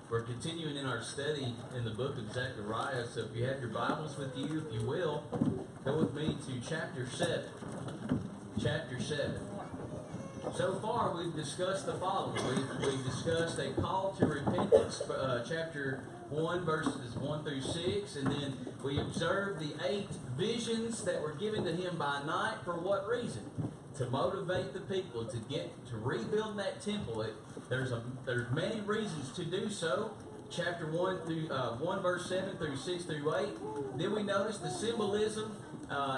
We're continuing in our study in the book of Zechariah, so if you have your Bibles with you, if you will, go with me to chapter 7. Chapter 7. So far, we've discussed the following. We've discussed a call to repentance, chapter 1, verses 1 through 6, and then we observed the 8 visions that were given to him by night. For what reason? To motivate the people to rebuild that temple. There's many reasons to do so. Chapter 1 through 1 verse 7 through 6 through 8. Then we notice the symbolism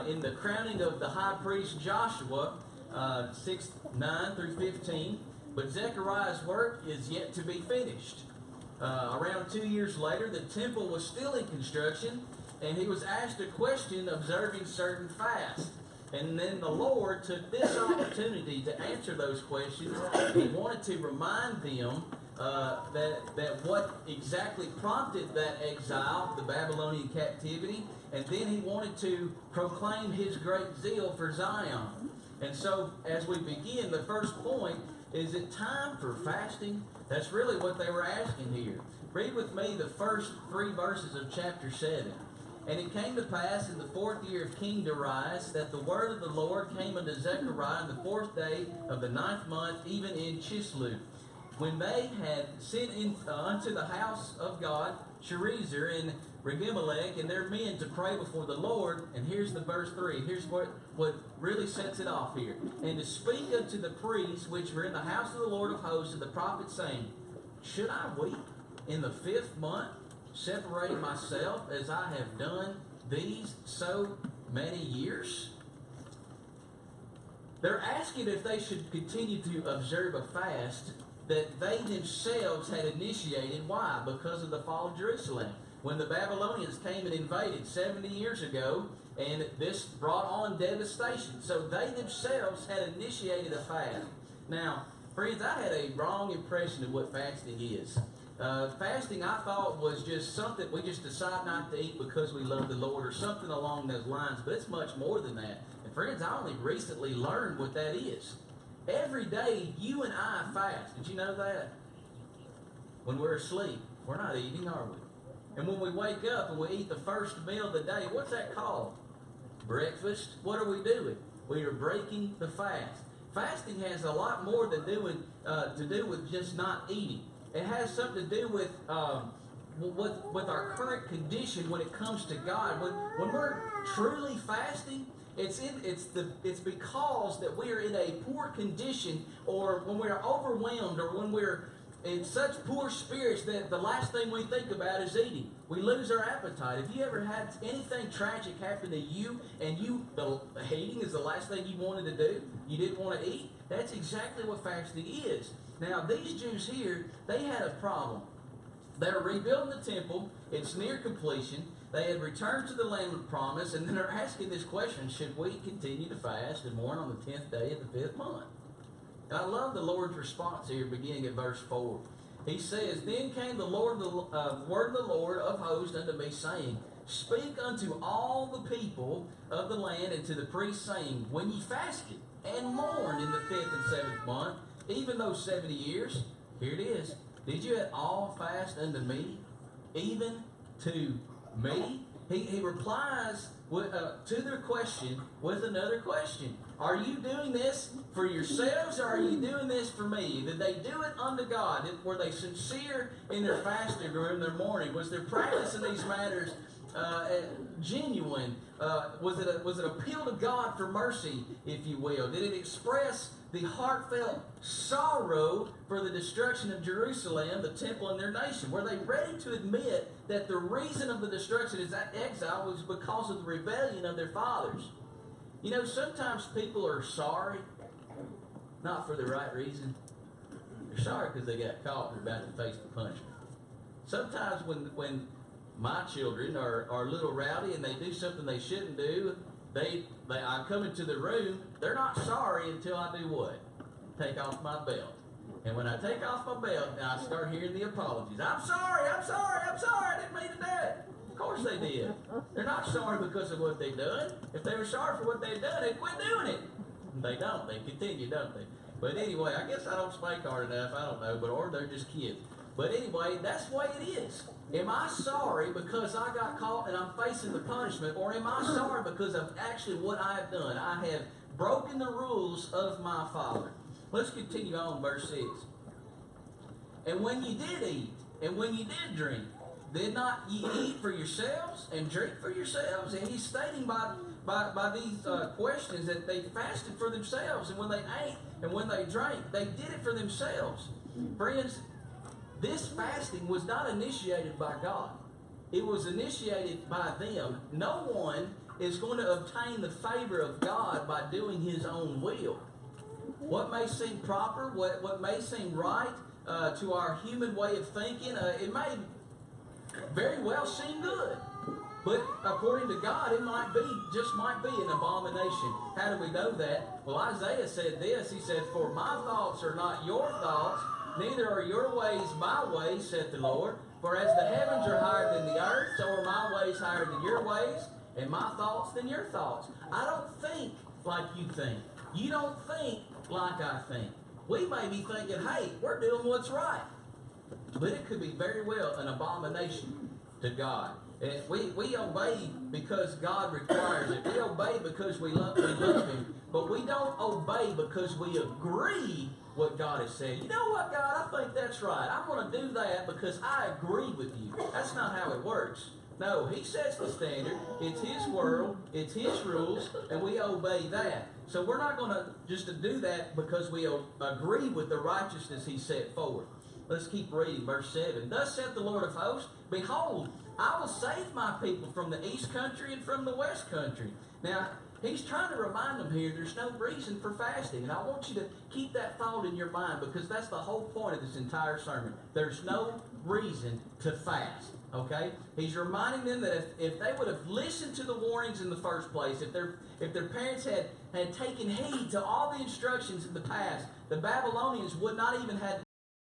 in the crowning of the high priest Joshua, 9 through 15. But Zechariah's work is yet to be finished. Around 2 years later, the temple was still in construction, and he was asked a question observing certain fasts. And then the Lord took this opportunity to answer those questions. He wanted to remind them that what exactly prompted that exile, the Babylonian captivity, and then he wanted to proclaim his great zeal for Zion. And so, as we begin, the first point, is it time for fasting? That's really what they were asking here. Read with me the first 3 verses of chapter 7. And it came to pass in the 4th year of King Darius that the word of the Lord came unto Zechariah on the 4th day of the 9th month, even in Chislev, when they had sent in unto the house of God Sherezer and Regimelech and their men to pray before the Lord. And here's the verse 3. Here's what really sets it off here. And to speak unto the priests which were in the house of the Lord of hosts and the prophets, saying, Should I weep in the 5th month, separate myself as I have done these so many years? They're asking if they should continue to observe a fast that they themselves had initiated. Why? Because of the fall of Jerusalem. When the Babylonians came and invaded 70 years ago, and this brought on devastation. So they themselves had initiated a fast. Now, friends, I had a wrong impression of what fasting is. Fasting, I thought, was just something we just decide not to eat because we love the Lord or something along those lines, but it's much more than that. And friends, I only recently learned what that is. Every day, you and I fast. Did you know that? When we're asleep, we're not eating, are we? And when we wake up and we eat the first meal of the day, what's that called? Breakfast. What are we doing? We are breaking the fast. Fasting has a lot more than to do with just not eating. It has something to do with our current condition when it comes to God. When we're truly fasting, it's because that we are in a poor condition, or when we are overwhelmed, or when we're in such poor spirits that the last thing we think about is eating. We lose our appetite. Have you ever had anything tragic happen to you, and the eating is the last thing you wanted to do? You didn't want to eat? That's exactly what fasting is. Now, these Jews here, they had a problem. They're rebuilding the temple. It's near completion. They had returned to the land of promise, and then they're asking this question, should we continue to fast and mourn on the 10th day of the 5th month? And I love the Lord's response here, beginning at verse 4. He says, Then came the word of the Lord of hosts unto me, saying, Speak unto all the people of the land and to the priests, saying, When ye fasted and mourned in the 5th and 7th month, even those 70 years, here it is, did you at all fast unto me, even to me? He replies to their question with another question. Are you doing this for yourselves, or are you doing this for me? Did they do it unto God? Were they sincere in their fasting or in their mourning? Was their practice in these matters genuine? Was it appeal to God for mercy, if you will? Did it express the heartfelt sorrow for the destruction of Jerusalem, the temple, and their nation? Were they ready to admit that the reason of the destruction of that exile was because of the rebellion of their fathers? You know, sometimes people are sorry, not for the right reason. They're sorry because they got caught and are about to face the punishment. Sometimes when my children are a little rowdy and they do something they shouldn't do, I come into the room, they're not sorry until I do what? Take off my belt. And when I take off my belt, I start hearing the apologies. I'm sorry, I didn't mean to do it. Of course they did. They're not sorry because of what they've done. If they were sorry for what they've done, they'd quit doing it. They don't. They continue, don't they? But anyway, I guess I don't spank hard enough. I don't know. Or they're just kids. But anyway, that's the way it is. Am I sorry because I got caught and I'm facing the punishment, or am I sorry because of actually what I have done? I have broken the rules of my Father. Let's continue on, verse 6. And when you did eat, and when you did drink, did not ye eat for yourselves and drink for yourselves? And he's stating by these questions that they fasted for themselves, and when they ate and when they drank, they did it for themselves. Friends, this fasting was not initiated by God. It was initiated by them. No one is going to obtain the favor of God by doing his own will. What may seem proper, what may seem right to our human way of thinking, it may very well seem good. But according to God, it might be an abomination. How do we know that? Well, Isaiah said this. He said, "For my thoughts are not your thoughts, neither are your ways my ways, saith the Lord. For as the heavens are higher than the earth, so are my ways higher than your ways, and my thoughts than your thoughts." I don't think like you think. You don't think like I think. We may be thinking, hey, we're doing what's right. But it could be very well an abomination to God. And we obey because God requires it. We obey because we love Him. But we don't obey because we agree what God has said. You know what, God? I think that's right. I'm going to do that because I agree with you. That's not how it works. No, He sets the standard. It's His world. It's His rules. And we obey that. So we're not going to just do that because we agree with the righteousness He set forward. Let's keep reading. Verse 7. Thus saith the Lord of hosts, Behold, I will save my people from the east country and from the west country. Now, He's trying to remind them here there's no reason for fasting. And I want you to keep that thought in your mind because that's the whole point of this entire sermon. There's no reason to fast. Okay? He's reminding them that if they would have listened to the warnings in the first place, if their parents had taken heed to all the instructions in the past, the Babylonians would not even have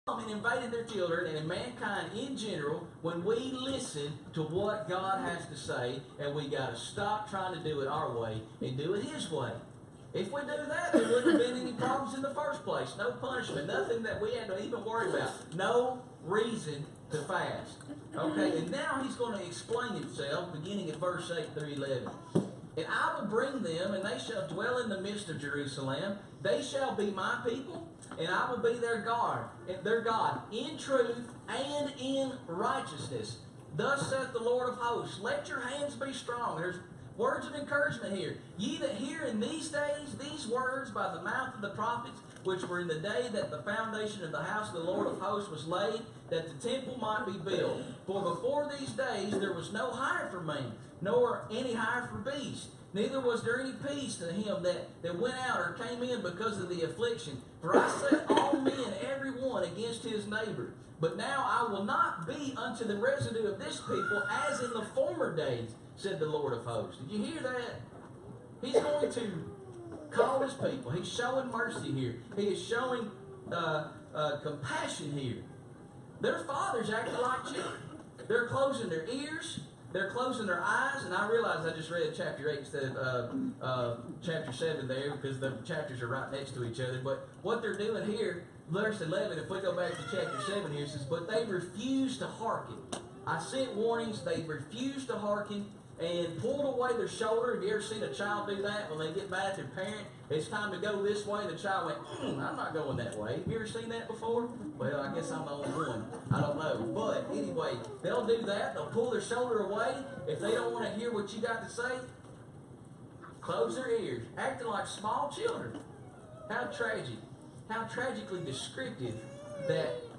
and invaded their children and mankind in general when we listen to what God has to say, and we got to stop trying to do it our way and do it His way. If we do that, there wouldn't have been any problems in the first place. No punishment, nothing that we had to even worry about. No reason to fast. Okay, and now He's going to explain Himself beginning at verse 8 through 11. And I will bring them, and they shall dwell in the midst of Jerusalem. They shall be my people, and I will be their God, in truth and in righteousness. Thus saith the Lord of hosts, let your hands be strong. There's words of encouragement here. Ye that hear in these days these words by the mouth of the prophets, which were in the day that the foundation of the house of the Lord of hosts was laid, that the temple might be built. For before these days there was no hire for man, nor any hire for beast. Neither was there any peace to him that went out or came in because of the affliction. For I set all men, every one, against his neighbor. But now I will not be unto the residue of this people as in the former days, said the Lord of hosts. Did you hear that? He's going to call His people. He's showing mercy here. He is showing compassion here. Their fathers acted like children. They're closing their ears. They're closing their eyes, and I realize I just read chapter 8 instead of chapter 7 there because the chapters are right next to each other. But what they're doing here, verse 11, if we go back to chapter 7 here, it says, But they refused to hearken. I sent warnings, they refused to hearken and pulled away their shoulder. Have you ever seen a child do that when they get mad at their parent? It's time to go this way. The child went, I'm not going that way. Have you ever seen that before? Well, I guess I'm the only one. I don't know. But anyway, they'll do that. They'll pull their shoulder away. If they don't want to hear what you got to say, close their ears. Acting like small children. How tragic. How tragically descriptive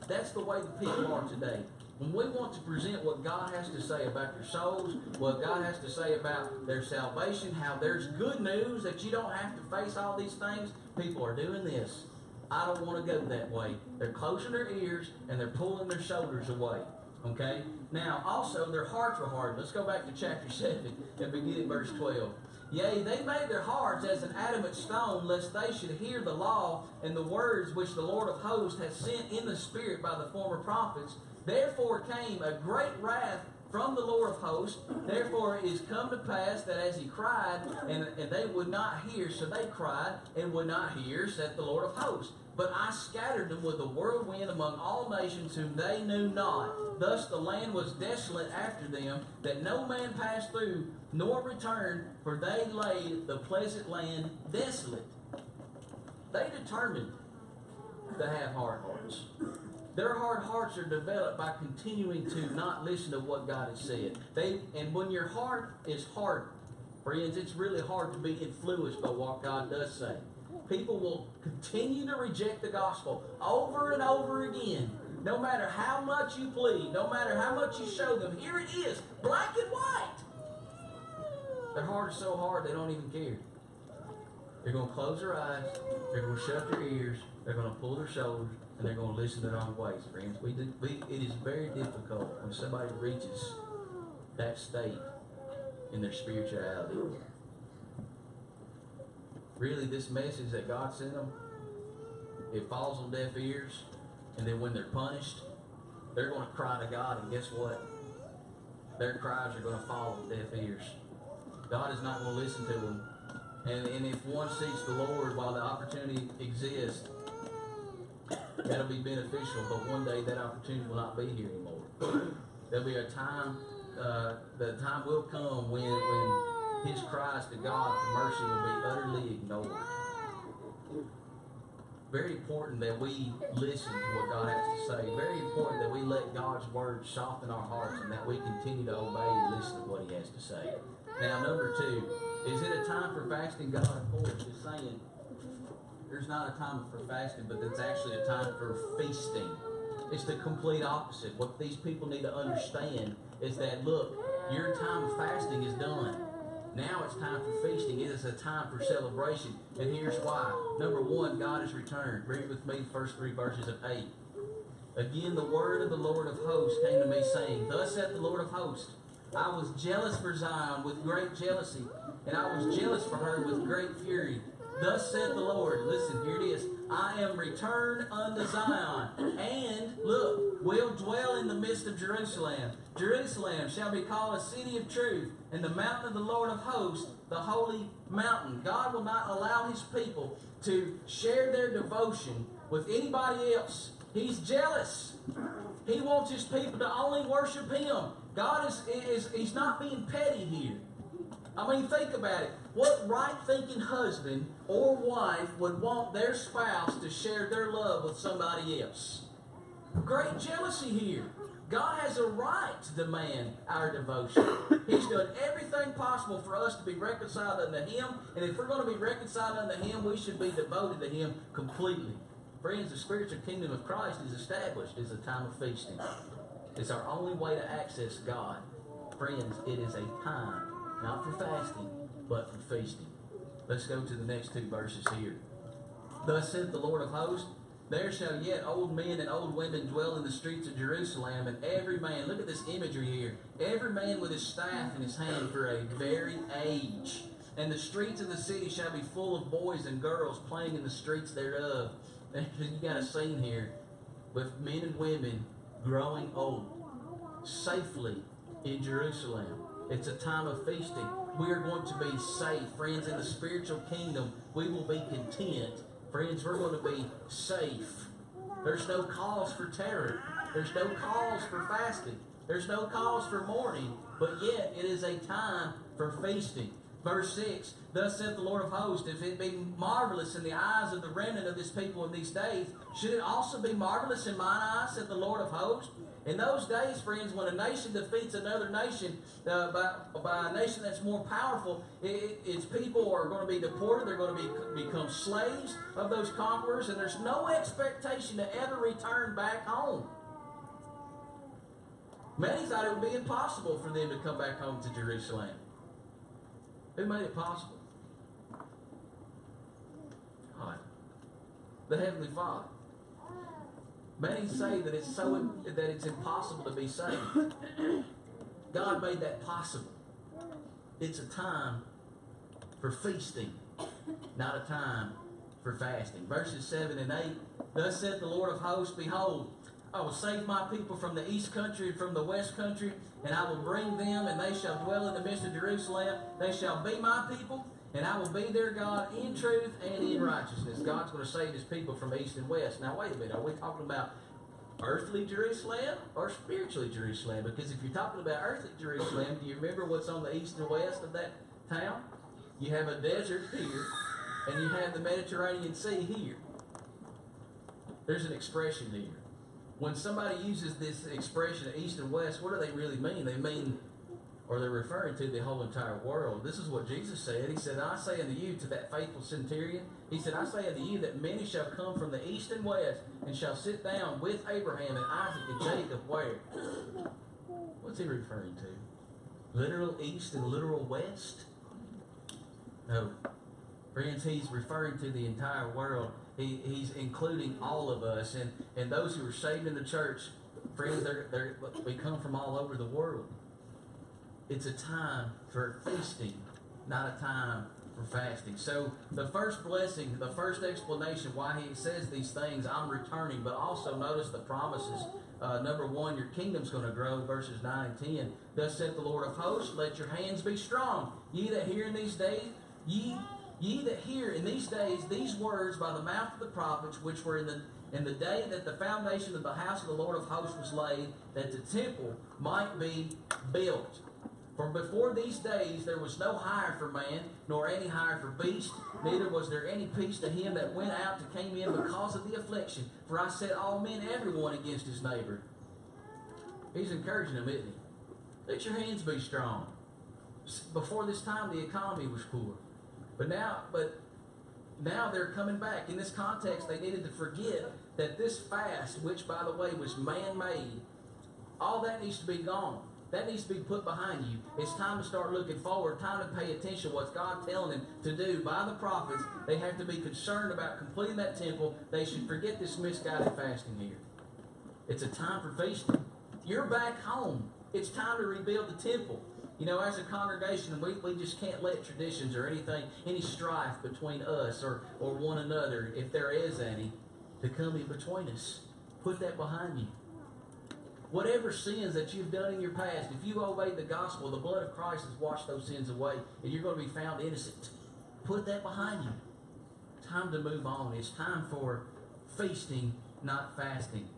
that's the way the people are today. When we want to present what God has to say about their souls, what God has to say about their salvation, how there's good news that you don't have to face all these things, people are doing this. I don't want to go that way. They're closing their ears and they're pulling their shoulders away. Okay? Now, also, their hearts were hardened. Let's go back to chapter 7 and begin at verse 12. Yea, they made their hearts as an adamant stone, lest they should hear the law and the words which the Lord of hosts hath sent in the Spirit by the former prophets. Therefore came a great wrath from the Lord of hosts. Therefore it is come to pass that as He cried, and they would not hear, so they cried and would not hear, saith the Lord of hosts. But I scattered them with a whirlwind among all nations whom they knew not. Thus the land was desolate after them, that no man passed through, nor returned, for they laid the pleasant land desolate. They determined to have hard hearts. Their hard hearts are developed by continuing to not listen to what God has said. And when your heart is hard, friends, it's really hard to be influenced by what God does say. People will continue to reject the gospel over and over again. No matter how much you plead, no matter how much you show them, here it is, black and white. Their heart is so hard they don't even care. They're going to close their eyes, they're going to shut their ears, they're going to pull their shoulders, and they're going to listen to their own ways, friends. It is very difficult when somebody reaches that state in their spirituality. Really, this message that God sent them, it falls on deaf ears, and then when they're punished, they're going to cry to God, and guess what? Their cries are going to fall on deaf ears. God is not going to listen to them. And if one seeks the Lord while the opportunity exists, that'll be beneficial, but one day that opportunity will not be here anymore. There'll be a time, the time will come when his cries to God for mercy will be utterly ignored. Very important that we listen to what God has to say. Very important that we let God's word soften our hearts and that we continue to obey and listen to what he has to say. Now, number 2, is it a time for fasting? God, of course, is saying there's not a time for fasting, but it's actually a time for feasting. It's the complete opposite. What these people need to understand is that, look, your time of fasting is done. Now it's time for feasting. It is a time for celebration. And here's why. Number 1, God has returned. Read with me the first 3 verses of 8. Again, the word of the Lord of hosts came to me, saying, Thus saith the Lord of hosts, I was jealous for Zion with great jealousy, and I was jealous for her with great fury. Thus saith the Lord, listen, here it is, I am returned unto Zion, and, look, will dwell in the midst of Jerusalem. Jerusalem shall be called a city of truth, and the mountain of the Lord of hosts, the holy mountain. God will not allow his people to share their devotion with anybody else. He's jealous. He wants his people to only worship him. God he's not being petty here. I mean, think about it. What right-thinking husband or wife would want their spouse to share their love with somebody else? Great jealousy here. God has a right to demand our devotion. He's done everything possible for us to be reconciled unto him, and if we're going to be reconciled unto him, we should be devoted to him completely. Friends, the spiritual kingdom of Christ is established as a time of feasting. It's our only way to access God. Friends, it is a time not for fasting, but for feasting. Let's go to the next 2 verses here. Thus saith the Lord of hosts, there shall yet old men and old women dwell in the streets of Jerusalem, and every man, look at this imagery here, every man with his staff in his hand for a very age. And the streets of the city shall be full of boys and girls playing in the streets thereof. And you got a scene here with men and women growing old safely in Jerusalem. It's a time of feasting. We are going to be safe. Friends, in the spiritual kingdom, we will be content. Friends, we're going to be safe. There's no cause for terror. There's no cause for fasting. There's no cause for mourning. But yet, it is a time for feasting. Verse 6, Thus saith the Lord of hosts, if it be marvelous in the eyes of the remnant of this people in these days, should it also be marvelous in mine eyes, saith the Lord of hosts? In those days, friends, when a nation defeats another nation by a nation that's more powerful, its people are going to be deported. They're going to become slaves of those conquerors, and there's no expectation to ever return back home. Many thought it would be impossible for them to come back home to Jerusalem. Who made it possible? God, the Heavenly Father. Many say that it's impossible to be saved. God made that possible. It's a time for feasting, not a time for fasting. Verses 7 and 8, Thus saith the Lord of hosts, Behold, I will save my people from the east country and from the west country, and I will bring them, and they shall dwell in the midst of Jerusalem. They shall be my people, and I will be their God in truth and in righteousness. God's going to save his people from east and west. Now, wait a minute. Are we talking about earthly Jerusalem or spiritually Jerusalem? Because if you're talking about earthly Jerusalem, do you remember what's on the east and west of that town? You have a desert here, and you have the Mediterranean Sea here. There's an expression here. When somebody uses this expression, east and west, what do they really mean? They mean, or they're referring to the whole entire world. This is what Jesus said. He said, I say unto you, to that faithful centurion, he said, I say unto you that many shall come from the east and west, and shall sit down with Abraham and Isaac and Jacob where? What's he referring to? Literal east and literal west? No. Friends, he's referring to the entire world. He's including all of us. And those who are saved in the church, friends, we come from all over the world. It's a time for feasting, not a time for fasting. So the first blessing, the first explanation why he says these things, I'm returning, but also notice the promises. Number one, your kingdom's going to grow, verses 9 and 10. Thus saith the Lord of hosts, let your hands be strong. Ye that hear in these days, ye that hear in these days these words by the mouth of the prophets, which were in the day that the foundation of the house of the Lord of hosts was laid, that the temple might be built. For before these days there was no hire for man, nor any hire for beast, neither was there any peace to him that went out to came in because of the affliction. For I set all men, everyone against his neighbor. He's encouraging them, isn't he? Let your hands be strong. Before this time the economy was poor. But now they're coming back. In this context, they needed to forget that this fast, which by the way was man-made, all that needs to be gone. That needs to be put behind you. It's time to start looking forward, time to pay attention to what God telling them to do by the prophets. They have to be concerned about completing that temple. They should forget this misguided fasting here. It's a time for feasting. You're back home. It's time to rebuild the temple. You know, as a congregation, we just can't let traditions or anything, any strife between us or one another, if there is any, to come in between us. Put that behind you. Whatever sins that you've done in your past, if you obeyed the gospel, the blood of Christ has washed those sins away, and you're going to be found innocent. Put that behind you. Time to move on. It's time for feasting, not fasting.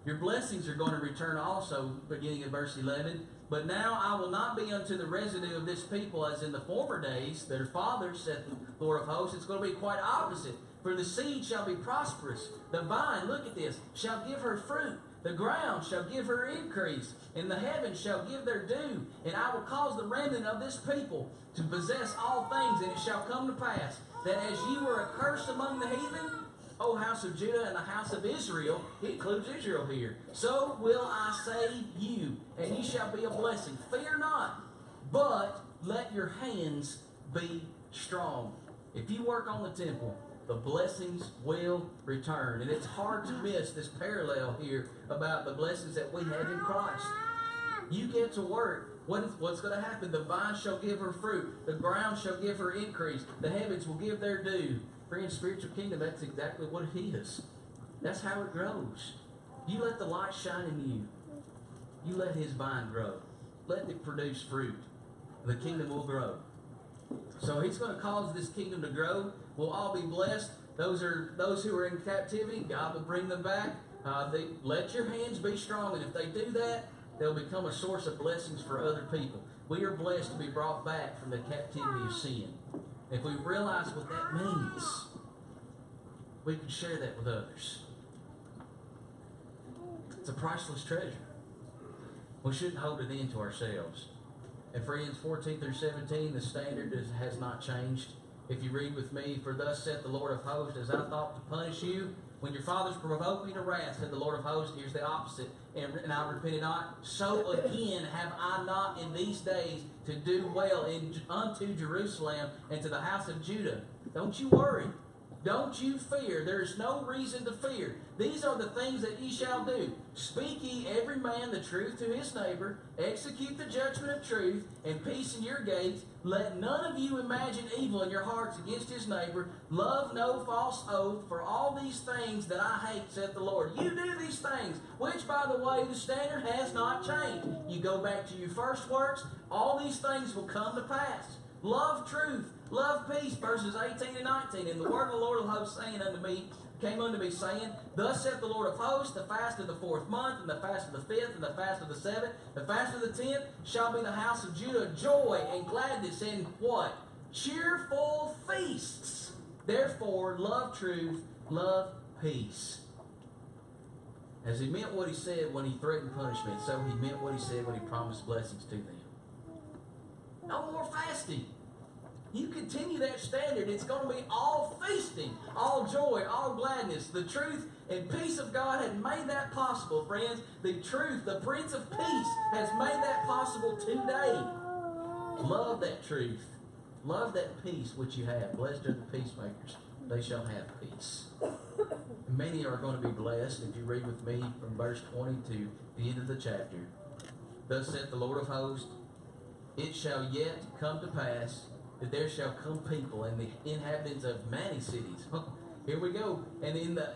Your blessings are going to return also, beginning in verse 11. But now I will not be unto the residue of this people as in the former days, their fathers, saith the Lord of hosts. It's going to be quite opposite. For the seed shall be prosperous. The vine, look at this, shall give her fruit. The ground shall give her increase, and the heavens shall give their due. And I will cause the remnant of this people to possess all things, and it shall come to pass that as ye were accursed among the heathen, O house of Judah and the house of Israel, he includes Israel here, so will I save you, and ye shall be a blessing. Fear not, but let your hands be strong. If you work on the temple, the blessings will return. And it's hard to miss this parallel here about the blessings that we have in Christ. You get to work. What's going to happen? The vine shall give her fruit. The ground shall give her increase. The heavens will give their due. Friends, spiritual kingdom, that's exactly what it is. That's how it grows. You let the light shine in you. You let his vine grow. Let it produce fruit. The kingdom will grow. So he's going to cause this kingdom to grow. We'll all be blessed. Those who are in captivity, God will bring them back. Let your hands be strong, and if they do that, they'll become a source of blessings for other people. We are blessed to be brought back from the captivity of sin. If we realize what that means, we can share that with others. It's a priceless treasure. We shouldn't hold it in to ourselves. And friends, 14 through 17, the standard has not changed. If you read with me, for thus saith the Lord of hosts, as I thought to punish you, when your fathers provoked me to wrath, said the Lord of hosts, here's the opposite, and I repented not, so again have I not in these days to do well unto Jerusalem and to the house of Judah. Don't you worry. Don't you fear. There is no reason to fear. These are the things that ye shall do. Speak ye every man the truth to his neighbor. Execute the judgment of truth, and peace in your gates. Let none of you imagine evil in your hearts against his neighbor. Love no false oath, for all these things that I hate, saith the Lord. You do these things, which, by the way, the standard has not changed. You go back to your first works, all these things will come to pass. Love truth, love peace, verses 18 and 19. And the word of the Lord of hosts came unto me, saying, Thus saith the Lord of hosts, the fast of the 4th month, and the fast of the 5th, and the fast of the 7th, the fast of the 10th, shall be the house of Judah joy and gladness, and what? Cheerful feasts. Therefore, love truth, love peace. As he meant what he said when he threatened punishment, so he meant what he said when he promised blessings to them. No more fasting. You continue that standard, it's going to be all feasting, all joy, all gladness. The truth and peace of God had made that possible, friends. The truth, the Prince of Peace, has made that possible today. Love that truth. Love that peace which you have. Blessed are the peacemakers. They shall have peace. Many are going to be blessed. If you read with me from verse 20 to the end of the chapter. Thus saith the Lord of hosts, It shall yet come to pass that there shall come people, and the inhabitants of many cities. Here we go. And in the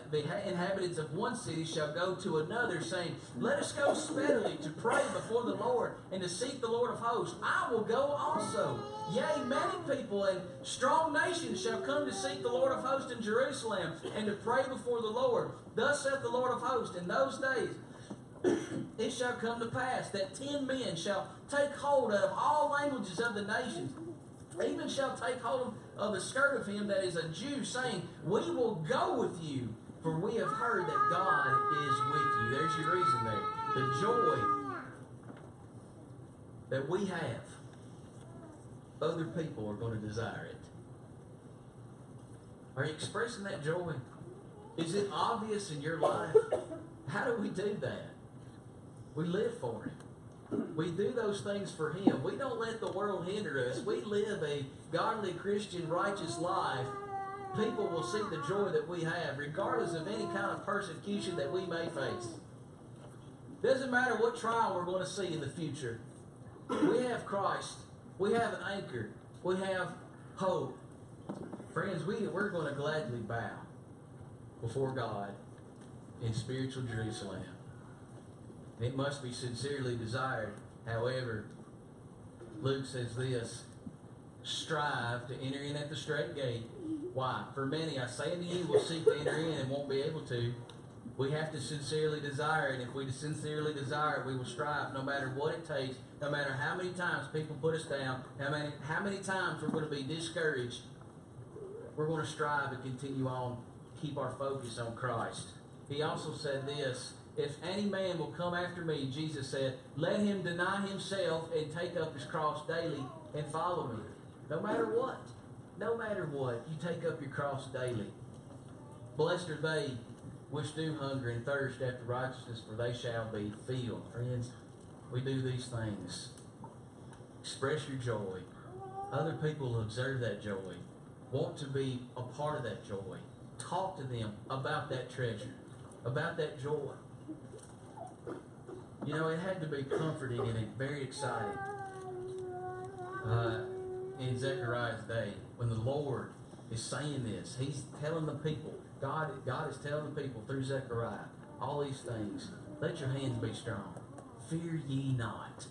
inhabitants of one city shall go to another, saying, Let us go speedily to pray before the Lord, and to seek the Lord of hosts. I will go also. Yea, many people and strong nations shall come to seek the Lord of hosts in Jerusalem, and to pray before the Lord. Thus saith the Lord of hosts, in those days it shall come to pass that 10 men shall take hold of all languages of the nations, even shall take hold of the skirt of him that is a Jew, saying, We will go with you, for we have heard that God is with you. There's your reason there. The joy that we have, other people are going to desire it. Are you expressing that joy? Is it obvious in your life? How do we do that? We live for Him. We do those things for Him. We don't let the world hinder us. We live a godly, Christian, righteous life. People will see the joy that we have, regardless of any kind of persecution that we may face. Doesn't matter what trial we're going to see in the future. We have Christ. We have an anchor. We have hope. Friends, we're going to gladly bow before God in spiritual Jerusalem. It must be sincerely desired. However, Luke says this, strive to enter in at the straight gate. Why? For many, I say unto you, will seek to enter in and won't be able to. We have to sincerely desire it. If we sincerely desire it, we will strive no matter what it takes, no matter how many times people put us down, how many times we're going to be discouraged. We're going to strive to continue on, keep our focus on Christ. He also said this, if any man will come after me, Jesus said, let him deny himself and take up his cross daily and follow me. No matter what. No matter what, you take up your cross daily. Blessed are they which do hunger and thirst after righteousness, for they shall be filled. Friends, we do these things. Express your joy. Other people will observe that joy. Want to be a part of that joy. Talk to them about that treasure, about that joy. You know, it had to be comforting and very exciting in Zechariah's day when the Lord is saying this. He's telling the people, God is telling the people through Zechariah, all these things. Let your hands be strong. Fear ye not.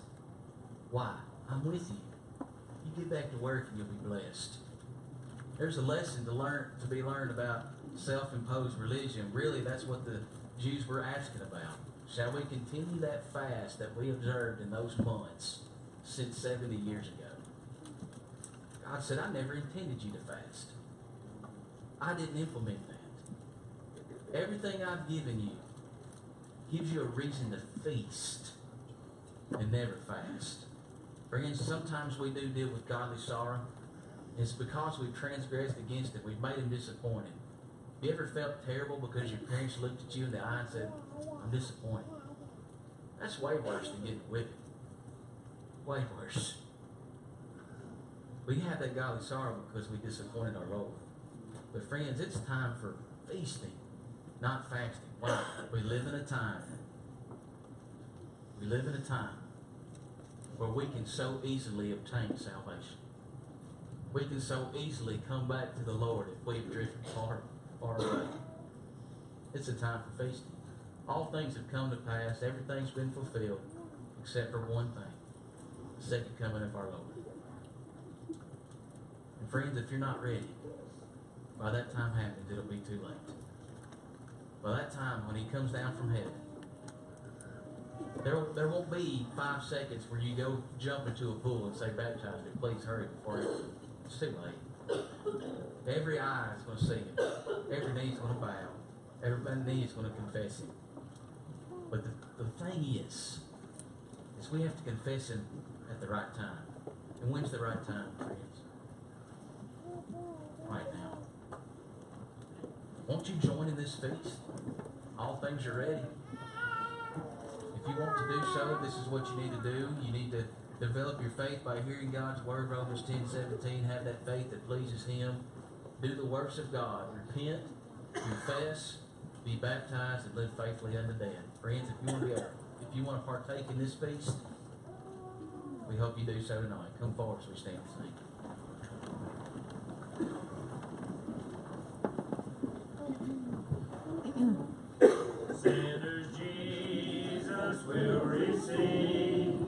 Why? I'm with you. You get back to work and you'll be blessed. There's a lesson to be learned about self-imposed religion. Really, that's what the Jews were asking about. Shall we continue that fast that we observed in those months since 70 years ago? God said, I never intended you to fast. I didn't implement that. Everything I've given you gives you a reason to feast and never fast. Friends, sometimes we do deal with godly sorrow. It's because we've transgressed against it. We've made Him disappointed. You ever felt terrible because your parents looked at you in the eye and said, I'm disappointed? That's way worse than getting whipped. Way worse. We have that godly sorrow because we disappointed our Lord. But friends, it's time for feasting, not fasting. Why? We live in a time where we can so easily obtain salvation. We can so easily come back to the Lord if we've drifted far away. It's a time for feasting. All things have come to pass. Everything's been fulfilled except for one thing. The second coming of our Lord. And friends, if you're not ready, by that time happens, it'll be too late. By that time, when He comes down from heaven, there won't be 5 seconds where you go jump into a pool and say, baptize me, please hurry before it's too late. Every eye is going to see Him. Every knee is going to bow. Every knee is going to confess Him. But the thing is we have to confess Him at the right time. And when's the right time, friends? Right now. Won't you join in this feast? All things are ready. If you want to do so, this is what you need to do. You need to develop your faith by hearing God's Word, Romans 10:17. Have that faith that pleases Him. Do the works of God. Repent, confess, be baptized, and live faithfully unto death. Friends, if you want to partake in this feast, we hope you do so tonight. Come forward as we stand and sing. Sinners Jesus will receive.